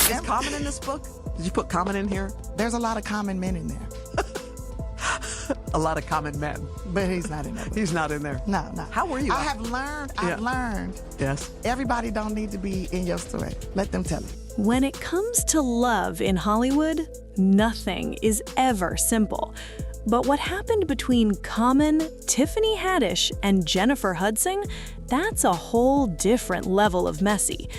Is Common in this book? Did you put Common in here? There's a lot of common men in there, A lot of common men. but he's not in there. He's not in there. No. How were you? I've learned. Yes. Everybody don't need to be in your story. Let them tell it. When it comes to love in Hollywood, nothing is ever simple. But what happened between Common, Tiffany Haddish, and Jennifer Hudson, that's a whole different level of messy.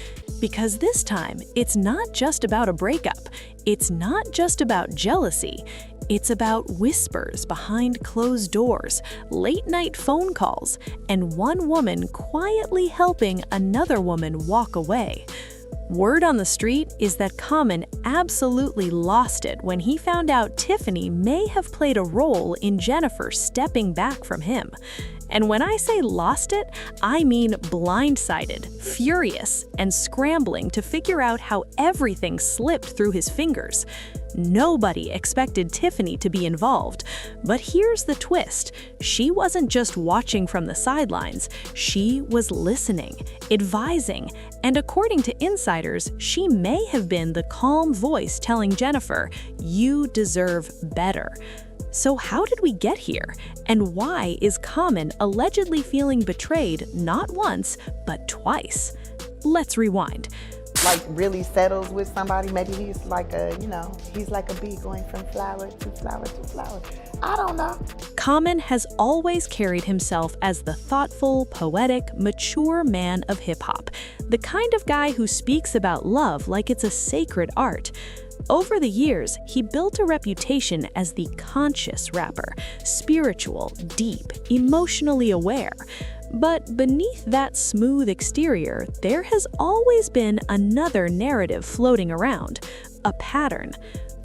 Because this time, it's not just about a breakup. It's not just about jealousy. It's about whispers behind closed doors, late-night phone calls, and one woman quietly helping another woman walk away. Word on the street is that Common absolutely lost it when he found out Tiffany may have played a role in Jennifer stepping back from him. And when I say lost it, I mean blindsided, furious, and scrambling to figure out how everything slipped through his fingers. Nobody expected Tiffany to be involved, but here's the twist. She wasn't just watching from the sidelines, she was listening, advising, and according to insiders, she may have been the calm voice telling Jennifer, "You deserve better." So how did we get here? And why is Common allegedly feeling betrayed not once, but twice? Let's rewind. Like really settles with somebody. Maybe he's like he's like a bee going from flower to flower to flower. I don't know. Common has always carried himself as the thoughtful, poetic, mature man of hip-hop, the kind of guy who speaks about love like it's a sacred art. Over the years, he built a reputation as the conscious rapper, spiritual, deep, emotionally aware. But beneath that smooth exterior, there has always been another narrative floating around, a pattern.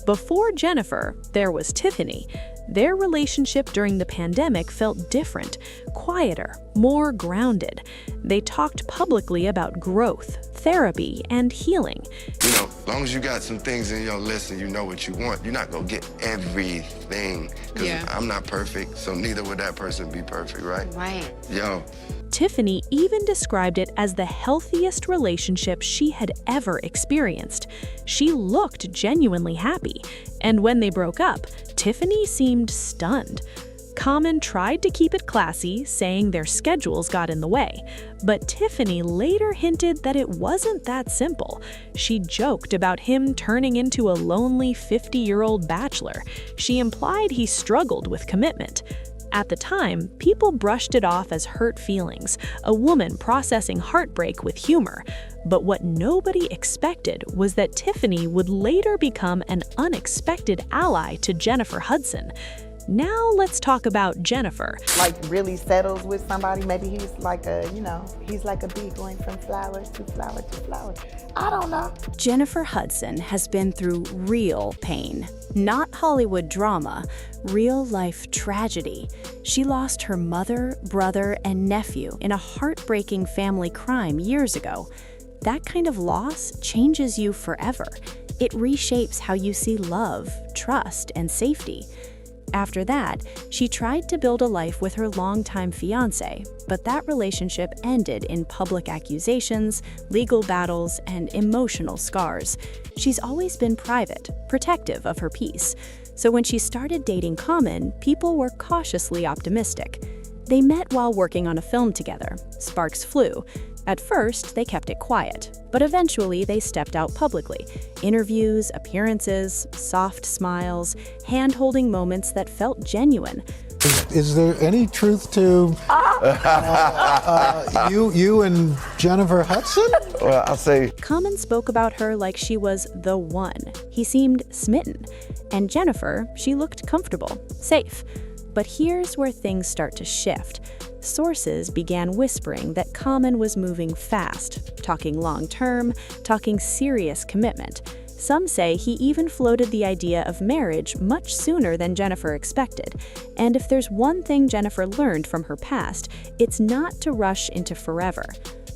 Before Jennifer, there was Tiffany. Their relationship during the pandemic felt different, quieter, more grounded. They talked publicly about growth, therapy, and healing. You know, as long as you got some things in your list and you know what you want, you're not gonna get everything. Because I'm not perfect, so neither would that person be perfect, right? Right. Yo. Tiffany even described it as the healthiest relationship she had ever experienced. She looked genuinely happy, and when they broke up, Tiffany seemed stunned. Common tried to keep it classy, saying their schedules got in the way, but Tiffany later hinted that it wasn't that simple. She joked about him turning into a lonely 50-year-old bachelor. She implied he struggled with commitment. At the time, people brushed it off as hurt feelings, a woman processing heartbreak with humor. But what nobody expected was that Tiffany would later become an unexpected ally to Jennifer Hudson. Now let's talk about Jennifer. Like really settles with somebody. Maybe he's like he's like a bee going from flower to flower to flower. I don't know. Jennifer Hudson has been through real pain. Not Hollywood drama, real-life tragedy. She lost her mother, brother, and nephew in a heartbreaking family crime years ago. That kind of loss changes you forever. It reshapes how you see love, trust, and safety. After that, she tried to build a life with her longtime fiancé, but that relationship ended in public accusations, legal battles, and emotional scars. She's always been private, protective of her peace. So when she started dating Common, people were cautiously optimistic. They met while working on a film together. Sparks flew. At first, they kept it quiet, but eventually they stepped out publicly. Interviews, appearances, soft smiles, hand-holding moments that felt genuine. Is there any truth to you and Jennifer Hudson? Well, I'll say Common spoke about her like she was the one. He seemed smitten. And Jennifer, she looked comfortable, safe. But here's where things start to shift. Sources began whispering that Common was moving fast, talking long-term, talking serious commitment. Some say he even floated the idea of marriage much sooner than Jennifer expected. And if there's one thing Jennifer learned from her past, it's not to rush into forever.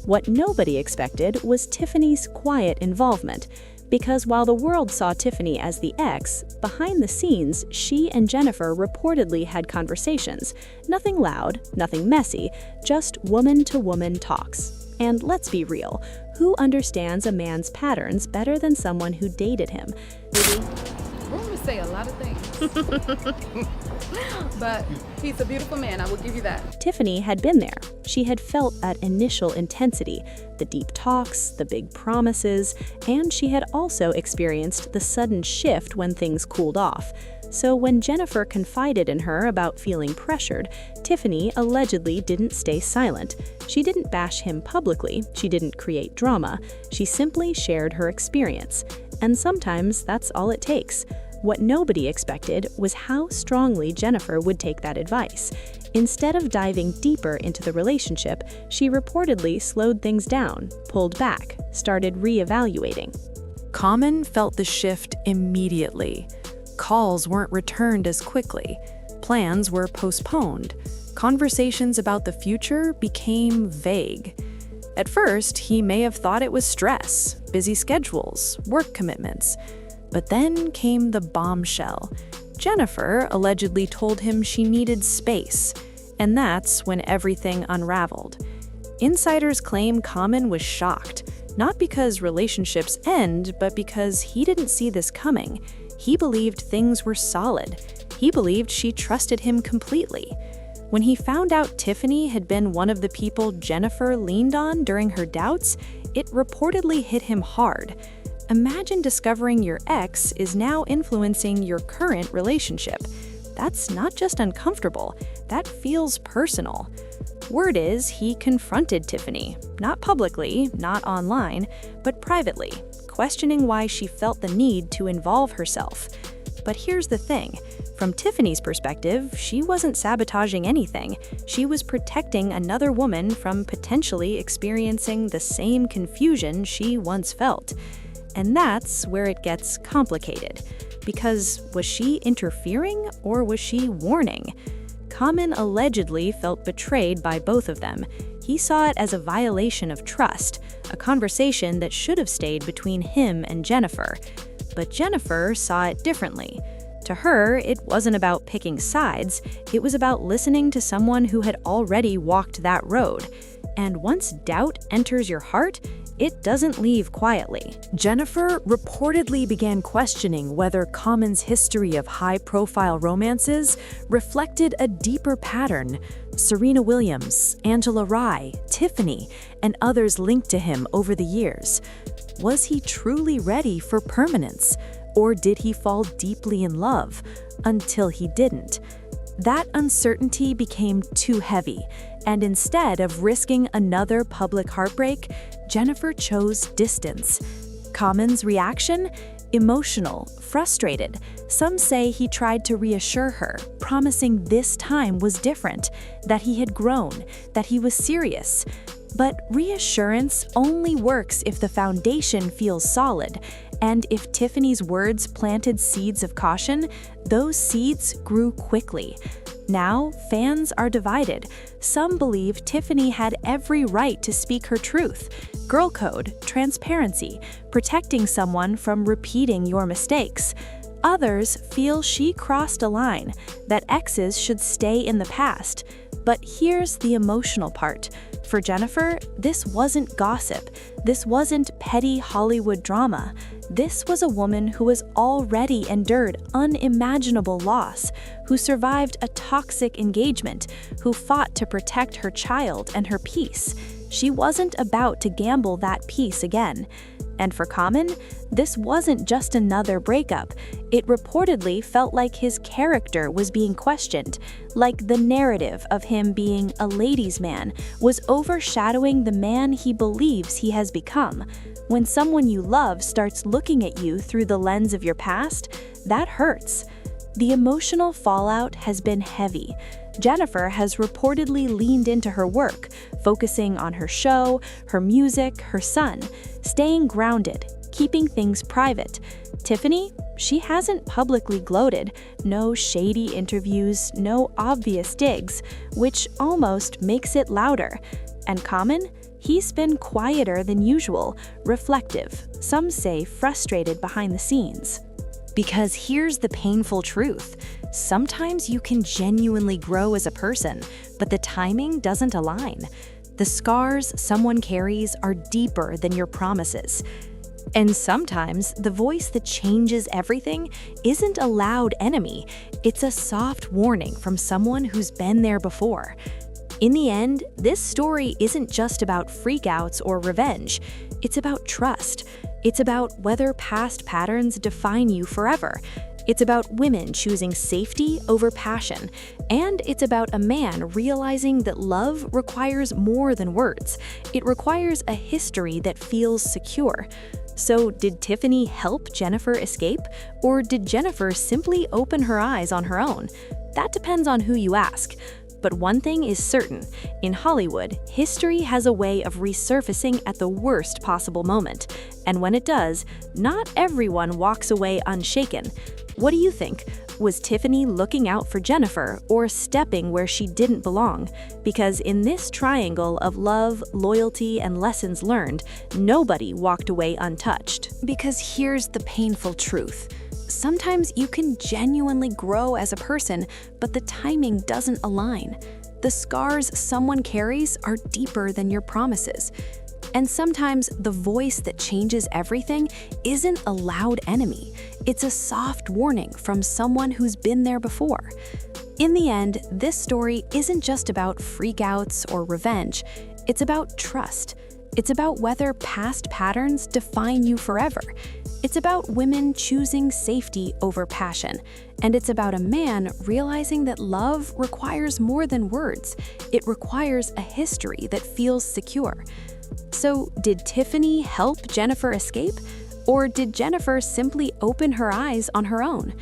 What nobody expected was Tiffany's quiet involvement. Because while the world saw Tiffany as the ex, behind the scenes, she and Jennifer reportedly had conversations. Nothing loud, nothing messy, just woman-to-woman talks. And let's be real, Who understands a man's patterns better than someone who dated him? Rumors say a lot of things. But he's a beautiful man, I will give you that. Tiffany had been there. She had felt that initial intensity, the deep talks, the big promises, and she had also experienced the sudden shift when things cooled off. So when Jennifer confided in her about feeling pressured, Tiffany allegedly didn't stay silent. She didn't bash him publicly, she didn't create drama, she simply shared her experience. And sometimes that's all it takes. What nobody expected was how strongly Jennifer would take that advice. Instead of diving deeper into the relationship, she reportedly slowed things down, pulled back, started reevaluating. Common felt the shift immediately. Calls weren't returned as quickly. Plans were postponed. Conversations about the future became vague. At first, he may have thought it was stress, busy schedules, work commitments. But then came the bombshell. Jennifer allegedly told him she needed space, and that's when everything unraveled. Insiders claim Common was shocked, not because relationships end, but because he didn't see this coming. He believed things were solid. He believed she trusted him completely. When he found out Tiffany had been one of the people Jennifer leaned on during her doubts, it reportedly hit him hard. Imagine discovering your ex is now influencing your current relationship. That's not just uncomfortable, that feels personal. Word is he confronted Tiffany, not publicly, not online, but privately, questioning why she felt the need to involve herself. But here's the thing, from Tiffany's perspective, she wasn't sabotaging anything. She was protecting another woman from potentially experiencing the same confusion she once felt. And that's where it gets complicated. Because was she interfering or was she warning? Common allegedly felt betrayed by both of them. He saw it as a violation of trust, a conversation that should have stayed between him and Jennifer. But Jennifer saw it differently. To her, it wasn't about picking sides, it was about listening to someone who had already walked that road. And once doubt enters your heart, it doesn't leave quietly. Jennifer reportedly began questioning whether Common's history of high-profile romances reflected a deeper pattern. Serena Williams, Angela Rye, Tiffany, and others linked to him over the years. Was he truly ready for permanence? Or did he fall deeply in love until he didn't? That uncertainty became too heavy, and instead of risking another public heartbreak, Jennifer chose distance. Common's reaction? Emotional, frustrated. Some say he tried to reassure her, promising this time was different, that he had grown, that he was serious. But reassurance only works if the foundation feels solid, and if Tiffany's words planted seeds of caution, those seeds grew quickly. Now, fans are divided. Some believe Tiffany had every right to speak her truth. Girl code, transparency, protecting someone from repeating your mistakes. Others feel she crossed a line, that exes should stay in the past. But here's the emotional part. For Jennifer, this wasn't gossip. This wasn't petty Hollywood drama. This was a woman who has already endured unimaginable loss, who survived a toxic engagement, who fought to protect her child and her peace. She wasn't about to gamble that peace again. And for Common, this wasn't just another breakup. It reportedly felt like his character was being questioned, like the narrative of him being a ladies' man was overshadowing the man he believes he has become. When someone you love starts looking at you through the lens of your past, that hurts. The emotional fallout has been heavy. Jennifer has reportedly leaned into her work, focusing on her show, her music, her son, staying grounded, keeping things private. Tiffany, she hasn't publicly gloated, no shady interviews, no obvious digs, which almost makes it louder. And Common? He's been quieter than usual, reflective, some say frustrated behind the scenes. Because here's the painful truth. Sometimes you can genuinely grow as a person, but the timing doesn't align. The scars someone carries are deeper than your promises. And sometimes the voice that changes everything isn't a loud enemy, it's a soft warning from someone who's been there before. In the end, this story isn't just about freakouts or revenge, it's about trust. It's about whether past patterns define you forever. It's about women choosing safety over passion. And it's about a man realizing that love requires more than words. It requires a history that feels secure. So, did Tiffany help Jennifer escape? Or did Jennifer simply open her eyes on her own? That depends on who you ask. But one thing is certain, in Hollywood, history has a way of resurfacing at the worst possible moment. And when it does, not everyone walks away unshaken. What do you think? Was Tiffany looking out for Jennifer or stepping where she didn't belong? Because in this triangle of love, loyalty, and lessons learned, nobody walked away untouched. Because here's the painful truth. Sometimes you can genuinely grow as a person, but the timing doesn't align. The scars someone carries are deeper than your promises. And sometimes the voice that changes everything isn't a loud enemy. It's a soft warning from someone who's been there before. In the end, this story isn't just about freakouts or revenge. It's about trust. It's about whether past patterns define you forever. It's about women choosing safety over passion. And it's about a man realizing that love requires more than words. It requires a history that feels secure. So, did Tiffany help Jennifer escape? Or did Jennifer simply open her eyes on her own?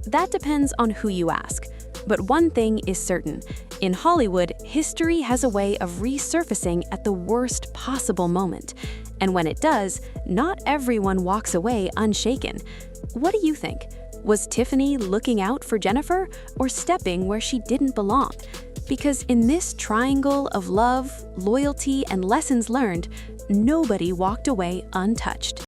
That depends on who you ask. But one thing is certain. In Hollywood, history has a way of resurfacing at the worst possible moment. And when it does, not everyone walks away unshaken. What do you think? Was Tiffany looking out for Jennifer or stepping where she didn't belong? Because in this triangle of love, loyalty, and lessons learned, nobody walked away untouched.